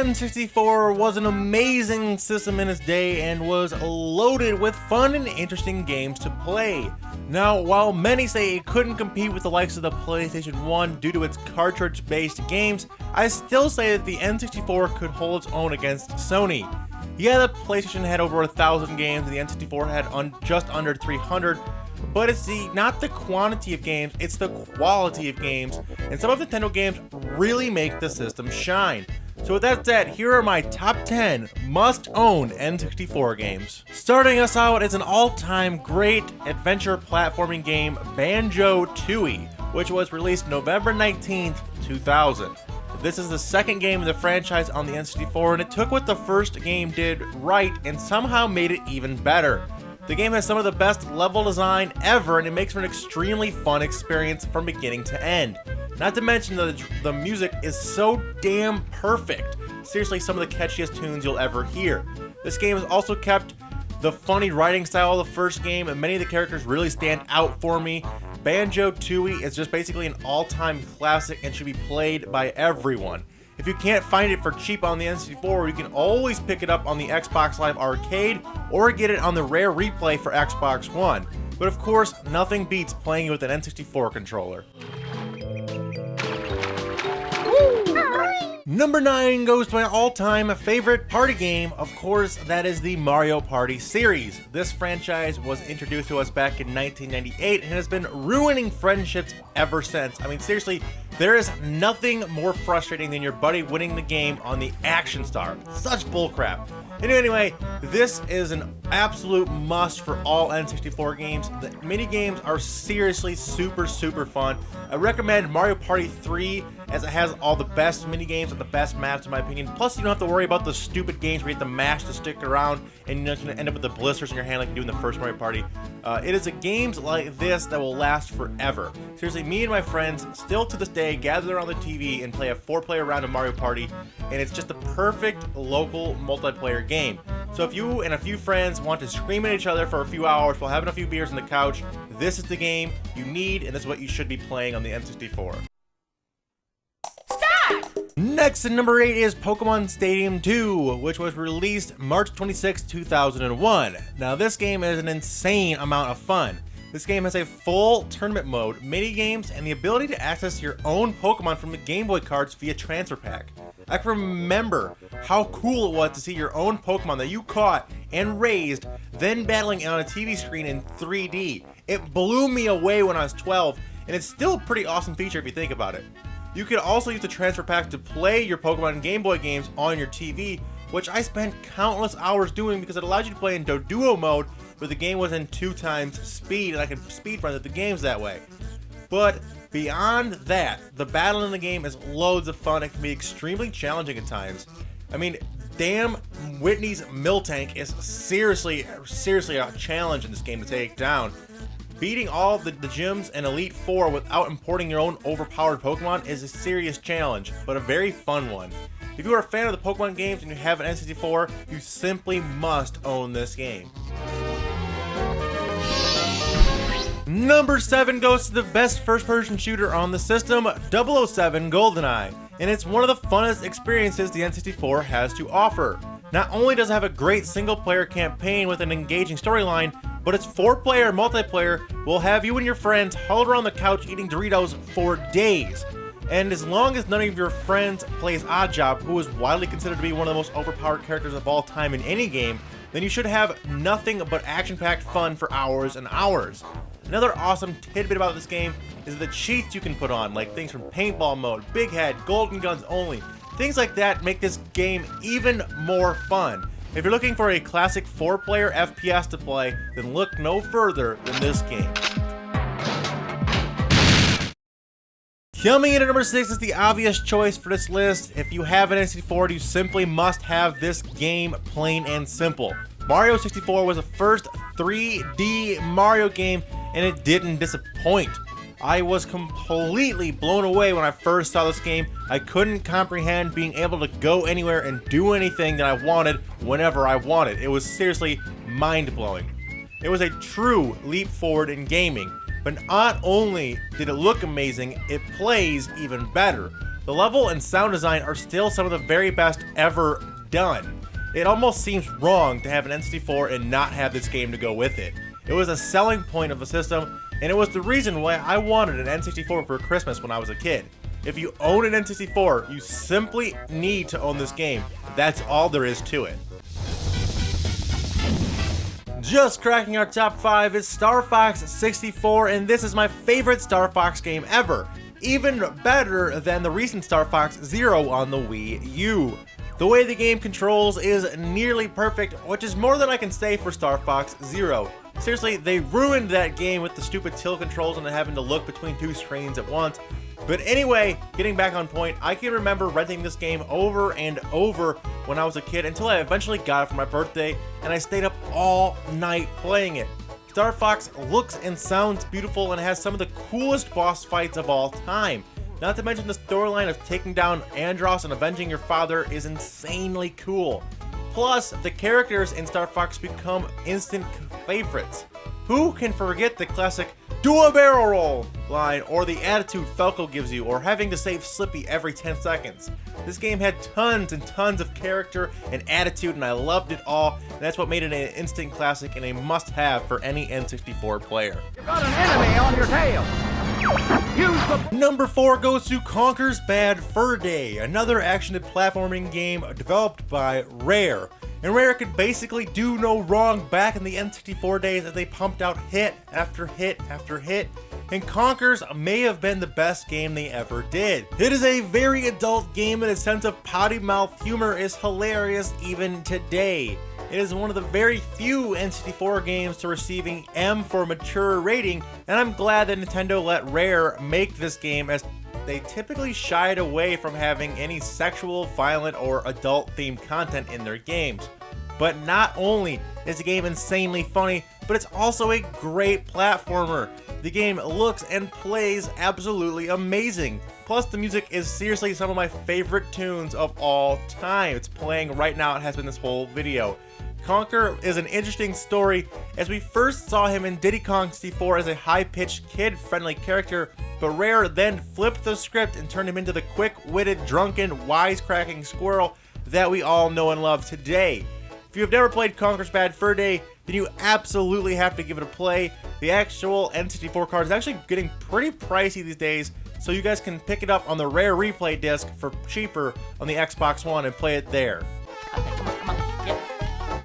N64 was an amazing system in its day and was loaded with fun and interesting games to play. Now, while many say it couldn't compete with the likes of the PlayStation 1 due to its cartridge-based games, I still say that the N64 could hold its own against Sony. Yeah, the PlayStation had over 1,000 games and the N64 had just under 300, but it's not the quantity of games, it's the quality of games, and some of Nintendo games really make the system shine. So with that said, here are my top 10 must-own N64 games. Starting us out is an all-time great adventure platforming game, BanjoTooie, which was released November 19th, 2000. This is the second game in the franchise on the N64, and it took what the first game did right and somehow made it even better. The game has some of the best level design ever, and it makes for an extremely fun experience from beginning to end. Not to mention that the music is so damn perfect. Seriously, some of the catchiest tunes you'll ever hear. This game has also kept the funny writing style of the first game, and many of the characters really stand out for me. BanjoTooie is just basically an all-time classic and should be played by everyone. If you can't find it for cheap on the N64, you can always pick it up on the Xbox Live Arcade or get it on the Rare Replay for Xbox One. But of course, nothing beats playing it with an N64 controller. Number 9 goes to my all-time favorite party game. Of course, that is the Mario Party series. This franchise was introduced to us back in 1998 and has been ruining friendships ever since. I mean, seriously, there is nothing more frustrating than your buddy winning the game on the Action Star. Such bullcrap. Anyway, this is an absolute must for all N64 games. The mini games are seriously super fun. I recommend Mario Party 3 as it has all the best mini games and the best maps in my opinion. Plus, you don't have to worry about the stupid games where you have to mash the stick around and you're going to end up with the blisters in your hand like you do in the first Mario Party. It is games like this that will last forever. Seriously, me and my friends still to this day gather around the TV and play a 4-player round of Mario Party, and it's just the perfect local multiplayer game. So if you and a few friends want to scream at each other for a few hours while having a few beers on the couch, this is the game you need, and this is what you should be playing on the N64. Next at number 8 is Pokemon Stadium 2, which was released March 26, 2001. Now this game is an insane amount of fun. This game has a full tournament mode, mini games, and the ability to access your own Pokemon from the Game Boy cards via Transfer Pack. I can remember how cool it was to see your own Pokemon that you caught and raised, then battling on a TV screen in 3D. It blew me away when I was 12, and it's still a pretty awesome feature if you think about it. You could also use the Transfer Pack to play your Pokemon and Game Boy games on your TV, which I spent countless hours doing because it allowed you to play in Duo mode, where the game was in 2 times speed, and I could speedrun the games that way. But beyond that, the battle in the game is loads of fun. It can be extremely challenging at times. I mean, damn, Whitney's Miltank is seriously a challenge in this game to take down. Beating all the gyms in Elite Four without importing your own overpowered Pokemon is a serious challenge, but a very fun one. If you are a fan of the Pokemon games and you have an N64, you simply must own this game. Number 7 goes to the best first-person shooter on the system, 007 GoldenEye, and it's one of the funnest experiences the N64 has to offer. Not only does it have a great single-player campaign with an engaging storyline, but its 4-player multiplayer will have you and your friends huddled around the couch eating Doritos for days. And as long as none of your friends plays Oddjob, who is widely considered to be one of the most overpowered characters of all time in any game, then you should have nothing but action-packed fun for hours and hours. Another awesome tidbit about this game is the cheats you can put on, like things from paintball mode, big head, golden guns only. Things like that make this game even more fun. If you're looking for a classic 4-player FPS to play, then look no further than this game. Coming in at number 6 is the obvious choice for this list. If you have an N64, you simply must have this game, plain and simple. Mario 64 was the first 3D Mario game, and it didn't disappoint. I was completely blown away when I first saw this game. I couldn't comprehend being able to go anywhere and do anything that I wanted whenever I wanted. It was seriously mind-blowing. It was a true leap forward in gaming, but not only did it look amazing, it plays even better. The level and sound design are still some of the very best ever done. It almost seems wrong to have an N64 and not have this game to go with it. It was a selling point of the system, and it was the reason why I wanted an N64 for Christmas when I was a kid. If you own an N64, you simply need to own this game. That's all there is to it. Just cracking our top 5 is Star Fox 64, and this is my favorite Star Fox game ever. Even better than the recent Star Fox Zero on the Wii U. The way the game controls is nearly perfect, which is more than I can say for Star Fox Zero. Seriously, they ruined that game with the stupid tilt controls and having to look between two screens at once. But anyway, getting back on point, I can remember renting this game over and over when I was a kid until I eventually got it for my birthday, and I stayed up all night playing it. Star Fox looks and sounds beautiful and has some of the coolest boss fights of all time. Not to mention the storyline of taking down Andross and avenging your father is insanely cool. Plus, the characters in Star Fox become instant favorites. Who can forget the classic "do a barrel roll" line, or the attitude Falco gives you, or having to save Slippy every 10 seconds. This game had tons and tons of character and attitude, and I loved it all, and that's what made it an instant classic and a must-have for any N64 player. You've got an enemy on your tail! Number 4 goes to Conkers Bad Fur Day, another action platforming game developed by Rare. And Rare could basically do no wrong back in the N64 days as they pumped out hit after hit after hit, and Conkers may have been the best game they ever did. It is a very adult game, and its sense of potty mouth humor is hilarious even today. It is one of the very few N64 games to receiving M for mature rating, and I'm glad that Nintendo let Rare make this game, as they typically shied away from having any sexual, violent, or adult-themed content in their games. But not only is the game insanely funny, but it's also a great platformer. The game looks and plays absolutely amazing. Plus, the music is seriously some of my favorite tunes of all time. It's playing right now, it has been this whole video. Conker is an interesting story, as we first saw him in Diddy Kong 64 as a high-pitched, kid-friendly character, but Rare then flipped the script and turned him into the quick-witted, drunken, wisecracking squirrel that we all know and love today. If you have never played Conkers Bad Fur Day, then you absolutely have to give it a play. The actual N64 card is actually getting pretty pricey these days, so you guys can pick it up on the Rare Replay disc for cheaper on the Xbox One and play it there.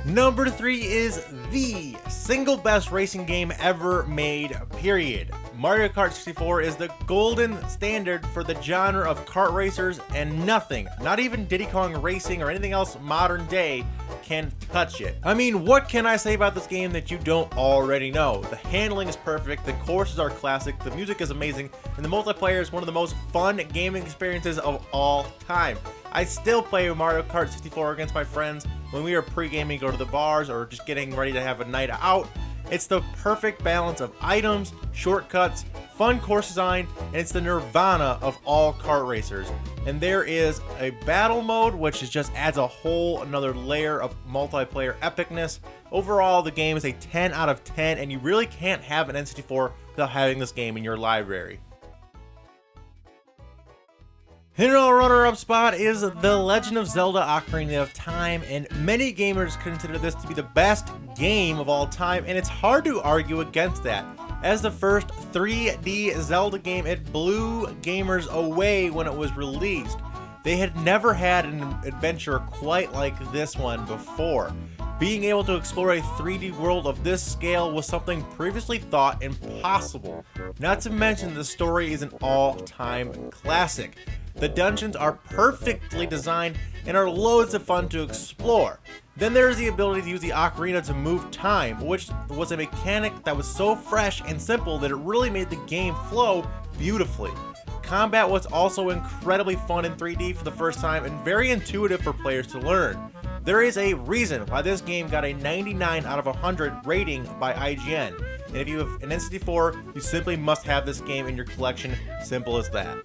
Number 3 is the single best racing game ever made, period. Mario Kart 64 is the golden standard for the genre of kart racers, and nothing, not even Diddy Kong Racing or anything else modern day, can touch it. I mean, what can I say about this game that you don't already know? The handling is perfect, the courses are classic, the music is amazing, and the multiplayer is one of the most fun gaming experiences of all time. I still play Mario Kart 64 against my friends when we are pre-gaming, go to the bars, or just getting ready to have a night out. It's the perfect balance of items, shortcuts, fun course design, and it's the nirvana of all kart racers. And there is a battle mode, which just adds a whole another layer of multiplayer epicness. Overall, the game is a 10 out of 10, and you really can't have an N64 without having this game in your library. In our runner-up spot is The Legend of Zelda Ocarina of Time, and many gamers consider this to be the best game of all time, and it's hard to argue against that. As the first 3D Zelda game, it blew gamers away when it was released. They had never had an adventure quite like this one before. Being able to explore a 3D world of this scale was something previously thought impossible. Not to mention the story is an all-time classic. The dungeons are perfectly designed and are loads of fun to explore. Then there's the ability to use the ocarina to move time, which was a mechanic that was so fresh and simple that it really made the game flow beautifully. Combat was also incredibly fun in 3D for the first time and very intuitive for players to learn. There is a reason why this game got a 99 out of 100 rating by IGN, and if you have an N64, you simply must have this game in your collection, simple as that.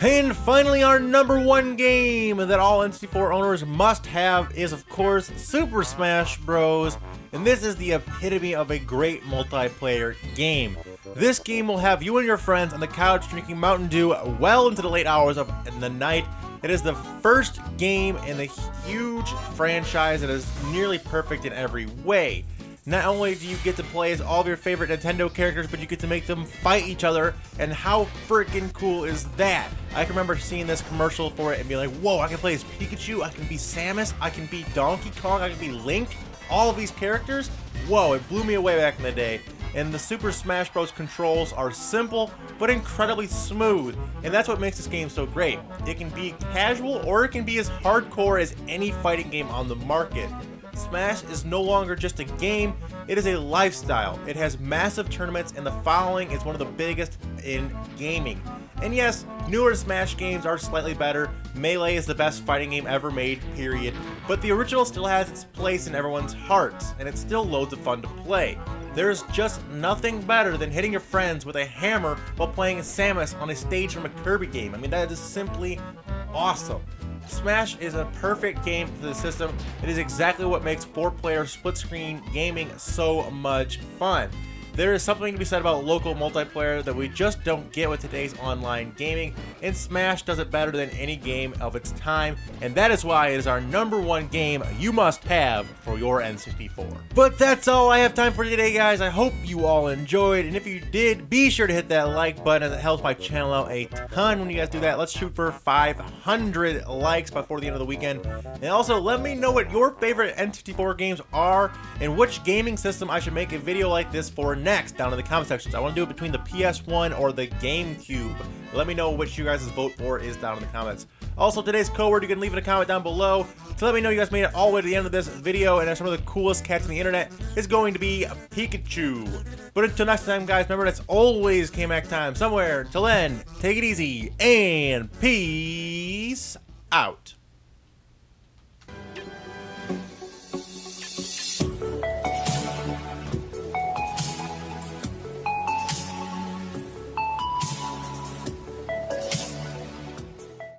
And finally, our number 1 game that all N64 owners must have is, of course, Super Smash Bros. and this is the epitome of a great multiplayer game. This game will have you and your friends on the couch drinking Mountain Dew well into the late hours of the night. It is the first game in the huge franchise that is nearly perfect in every way. Not only do you get to play as all of your favorite Nintendo characters, but you get to make them fight each other, and how freaking cool is that? I can remember seeing this commercial for it and being like, whoa, I can play as Pikachu, I can be Samus, I can be Donkey Kong, I can be Link, all of these characters? Whoa, it blew me away back in the day. And the Super Smash Bros. Controls are simple, but incredibly smooth, and that's what makes this game so great. It can be casual, or it can be as hardcore as any fighting game on the market. Smash is no longer just a game, it is a lifestyle. It has massive tournaments, and the following is one of the biggest in gaming. And yes, newer Smash games are slightly better. Melee is the best fighting game ever made, period. But the original still has its place in everyone's hearts, and it's still loads of fun to play. There's just nothing better than hitting your friends with a hammer while playing Samus on a stage from a Kirby game. I mean, that is simply awesome. Smash is a perfect game for the system. It is exactly what makes 4-player split-screen gaming so much fun. There is something to be said about local multiplayer that we just don't get with today's online gaming, and Smash does it better than any game of its time, and that is why it is our #1 game you must have for your N64. But that's all I have time for today, guys. I hope you all enjoyed, and if you did, be sure to hit that like button, as it helps my channel out a ton when you guys do that. Let's shoot for 500 likes before the end of the weekend, and also let me know what your favorite N64 games are, and which gaming system I should make a video like this for next down in the comment sections. I want to do it between the PS1 or the GameCube. Let me know which you guys' vote for is down in the comments. Also, today's code word, you can leave in a comment down below to let me know you guys made it all the way to the end of this video, and some of the coolest cats on the internet is going to be Pikachu. But until next time, guys, remember that's always K-Mac time somewhere. Till then, take it easy and peace out.